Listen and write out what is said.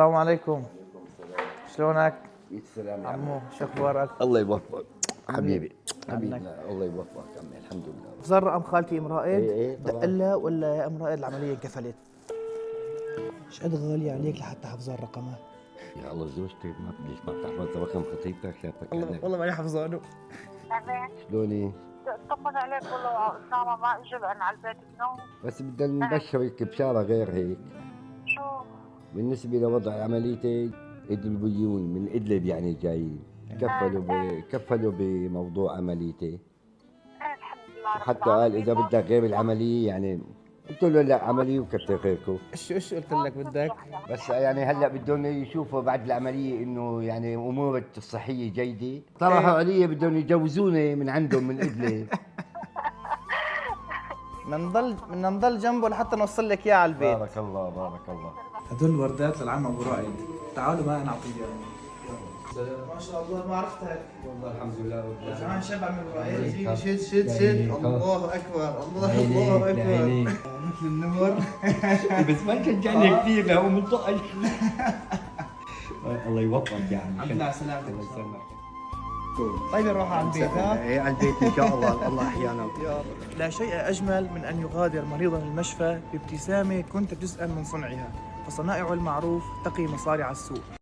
السلام عليكم. شلونك؟ السلام يا عمو شو اخبارك؟ الله يوفقك حبيبي عنك. الله يوفقك عمي الحمد لله. زار رقم خالتي ام رائد؟ إيه طبعاً. دق لها ولا يا ام رائد العمليه انكفلت؟ ايش قد غالي عليك لحتى حافظان رقمها؟ يا الله زوجتك ما ليش ما بتحفظ رقم خطيبتك لا والله ماني حافظانه. شلوني؟ طمن عليك والله أسامة ما إجا لأن على البيت بنوم. بس بدنا نبشرك بشارة غير هيك. شو؟ بالنسبة لوضع عمليتك إدلبيون من إدلب يعني جايين كفلوا بموضوع عمليتي إيه الحمد لله رب حتى قال إذا العالمين. بدك غير العملية يعني قلت له لا عملية وكتر خيركم. ايش قلت لك بدك؟ بس يعني هلا بدهم يشوفوا بعد العمليه انه يعني امورك الصحيه جيده، طرحوا علي بدهم يجوزوني من عندهم من ادلب. بدنا نضل جنبه لحتى نوصل لك اياه على البيت. بارك الله بارك الله. هدول وردات للعم ابو رائد، تعالوا بقى نعطيه اياهم. ما شاء الله ما عرفتك. والله الحمد لله رب يا جماعه شبع من ابو رائد. عليك. شد الله اكبر الله اكبر. مثل النمر. بس ما شجعني كثير لو منطقه. الله يوفقك يعني. الحمد لله على سلامتك. الله يسلمك. طيب نروح على البيت ها؟ ايه على البيت ان شاء الله. الله احيانا. لا شيء أجمل من أن يغادر مريضا المشفى بابتسامة كنت جزءا من صنعها، فصنائع المعروف تقي مصارع السوء.